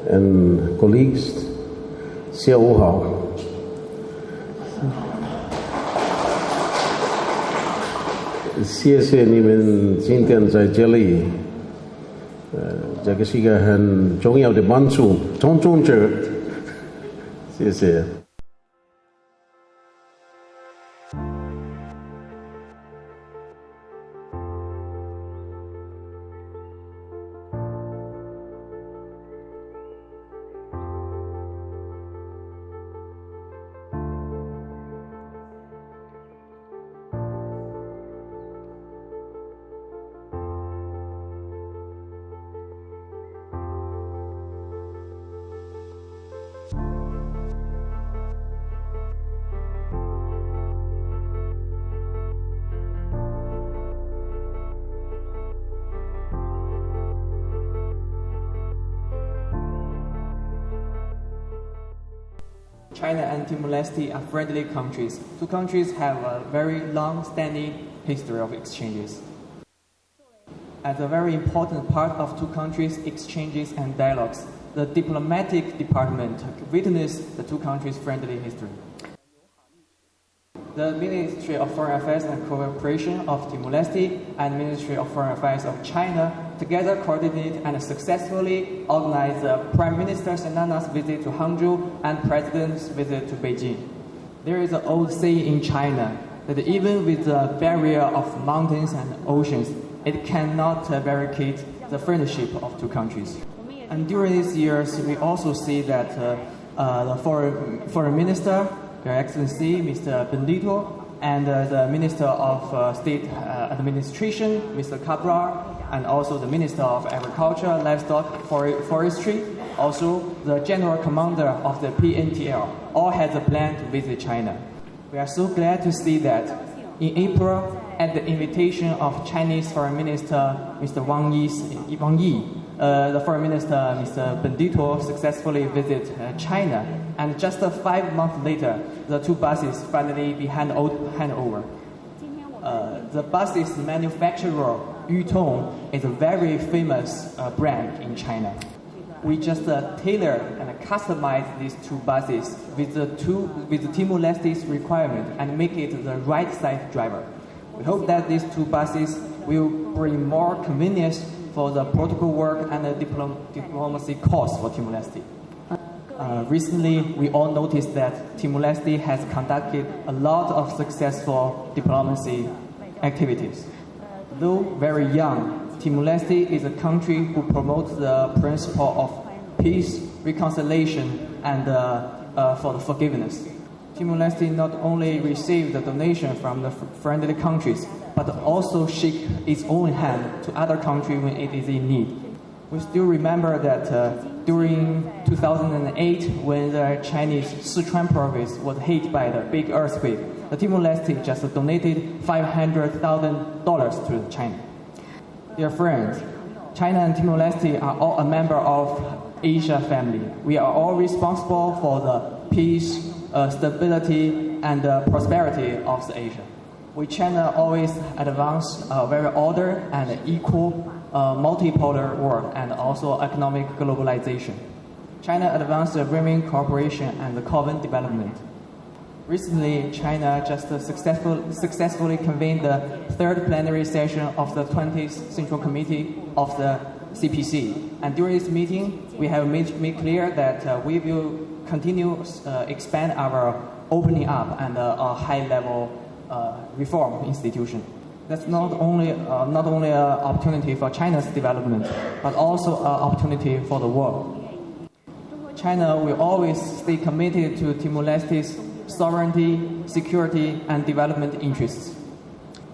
And colleagues, 下午好。谢谢你们今天在这里，这个是一个很重要的帮助，从中者，谢谢。China and Timor-Leste are friendly countries. Two countries have a very long-standing history of exchanges. As a very important part of two countries' exchanges and dialogues, the diplomatic department witnessed the two countries' friendly history. The Ministry of Foreign Affairs and Cooperation of Timor-Leste and Ministry of Foreign Affairs of China together coordinated and successfully organized the Prime Minister Sanana's visit to Hangzhou and President's visit to Beijing. There is an old saying in China that even with the barrier of mountains and oceans, it cannot barricade the friendship of two countries. And during these years, we also see that the Foreign Minister, Your Excellency, Mr. Benedito, and the Minister of State Administration, Mr. 𝐶𝐫𝐬, and also the Minister of Agriculture, Livestock, Forestry, also the General Commander of the PNTL, all had a plan to visit China. We are so glad to see that in April, at the invitation of Chinese Foreign Minister Mr. Wang Yi, the Foreign Minister Mr. Benedito successfully visited China, and just 5 months later, the two buses finally be handed over. The bus's manufacturer, 𝐒𝐿𝐢, is a very famous brand in China. We just tailor and customize these two buses with the Timor-Leste's requirement and make it the right size driver. We hope that these two buses will bring more convenience for the protocol work and the diplomacy costs for Timor-Leste. Recently, we all noticed that Timor-Leste has conducted a lot of successful diplomacy activities. Though very young, Timor-Leste is a country who promotes the principle of peace, reconciliation, and for the forgiveness. Timor-Leste not only received the donation from the friendly countries, but also shake its own hand to other countries when it is in need. We still remember that during 2008, when the Chinese Sichuan province was hit by the big earthquake, the Timor-Leste just donated $500,000 to China. Dear friends, China and Timor-Leste are all a member of Asia family. We are all responsible for the peace, stability, and prosperity of Asia. We China always advance a very ordered and equal multipolar world and also economic globalization. China advanced the women cooperation and the common development. Recently, China just successfully convened the third plenary session of the 20th Central Committee of the CPC. And during this meeting, we have made clear that we will continue expand our opening up and a high-level reform institution. That's not only an opportunity for China's development, but also an opportunity for the world. China will always stay committed to Timor-Leste's sovereignty, security, and development interests.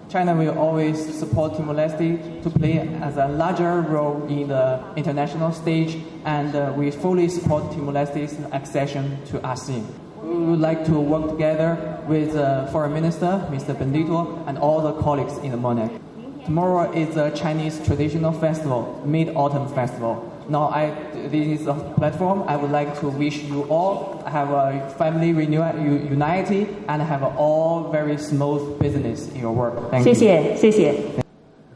China will always support Timor-Leste to play as a larger role in the international stage, and we fully support Timor-Leste's accession to ASEAN. We would like to work together with Foreign Minister, Mr. Benedito, and all the colleagues in the monarch. Tomorrow is the Chinese traditional festival, Mid-Autumn Festival. Now, this is a platform. I would like to wish you all have a family unity and have all very smooth business in your work. Thank you. 谢谢，谢谢。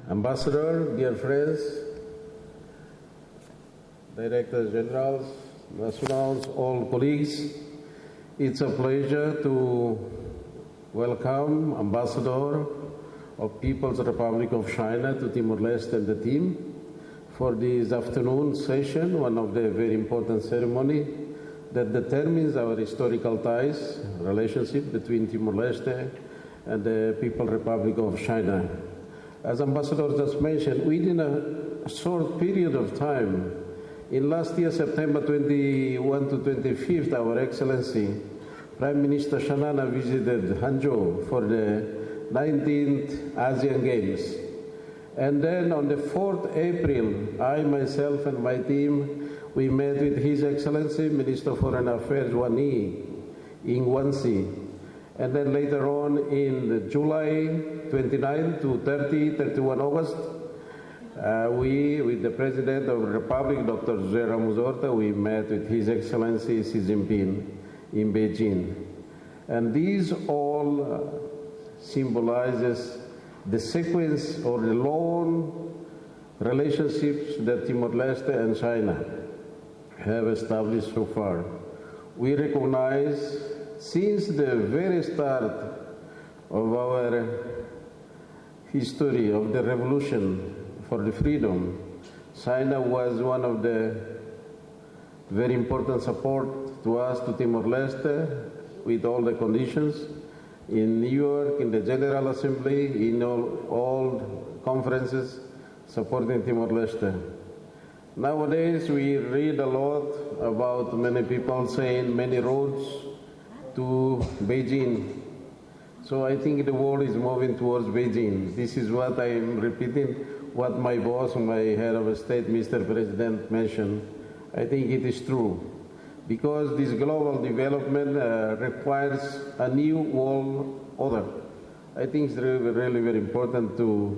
Ambassador, dear friends, Directors Generals, Nationals, all colleagues, it's a pleasure to welcome Ambassador of People's Republic of China to Timor-Leste and the team for this afternoon session, one of the very important ceremony that determines our historical ties, relationship between Timor-Leste and the People's Republic of China. As Ambassador just mentioned, within a short period of time, in last year, September 21 to 25th, Our Excellency Prime Minister Shanana visited Hangzhou for the 19th Asian Games. And then on the 4th April, I, myself, and my team, we met with His Excellency Minister of Foreign Affairs 𝐒𝐲𝐬𝐬. And then later on in July 29 to 31 August, we, with the President of the Republic, Dr. 𝐒𝐿𝐬, we met with His Excellency 𝐶𝐵 in Beijing. And these all symbolizes the sequence or the long relationships that Timor-Leste and China have established so far. We recognize since the very start of our history of the revolution for the freedom, China was one of the very important support to us, to Timor-Leste, with all the conditions, in New York, in the General Assembly, in all conferences supporting Timor-Leste. Nowadays, we read a lot about many people saying many roads to Beijing. So I think the world is moving towards Beijing. This is what I am repeating, what my boss, my head of state, Mr. President, mentioned. I think it is true. Because this global development requires a new world order. I think it's really very important to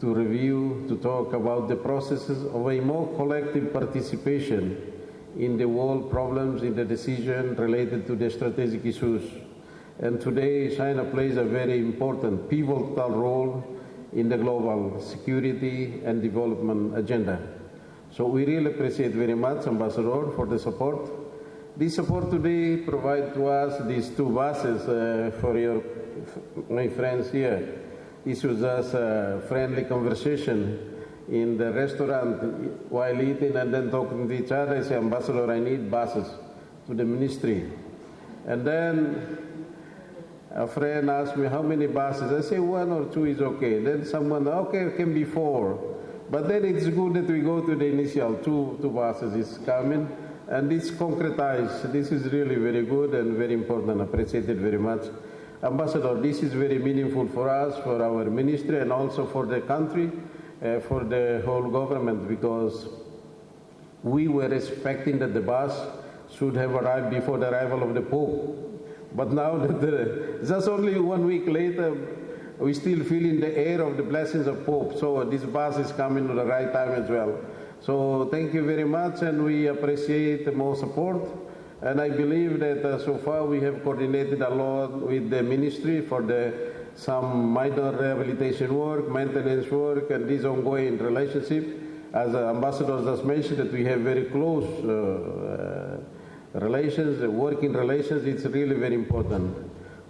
review, to talk about the processes of a more collective participation in the world problems, in the decision related to the strategic issues. And today, China plays a very important, pivotal role in the global security and development agenda. So we really appreciate very much, Ambassador, for the support. This support today provides to us these two buses for my friends here. This was just a friendly conversation in the restaurant while eating and then talking to each other. I say, Ambassador, I need buses to the ministry. And then a friend asked me, how many buses? I say, 1 or 2 is okay. Then someone, okay, it can be 4. But then it's good that we go to the initial two buses is coming, and it's concretized. This is really very good and very important. Appreciate it very much. Ambassador, this is very meaningful for us, for our ministry, and also for the country, for the whole government, because we were expecting that the bus should have arrived before the arrival of the Pope. But now that just only 1 week later, we still feel in the air of the blessings of Pope. So this bus is coming at the right time as well. So thank you very much, and we appreciate more support. And I believe that so far we have coordinated a lot with the ministry for some minor rehabilitation work, maintenance work, and this ongoing relationship. As Ambassador just mentioned, that we have very close relations, working relations. It's really very important.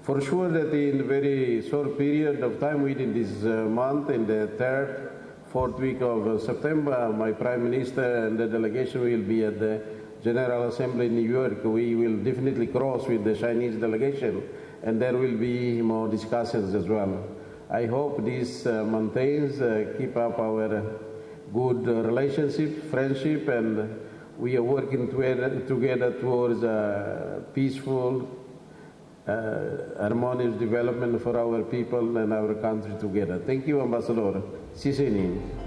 For sure that in a very short period of time, within this month, in the 3rd, 4th week of September, my Prime Minister and the delegation will be at the General Assembly in New York. We will definitely cross with the Chinese delegation, and there will be more discussions as well. I hope this maintains, keep up our good relationship, friendship, and we are working together towards a peaceful, harmonious development for our people and our country together. Thank you, Ambassador. 𝐶𝐶𝐸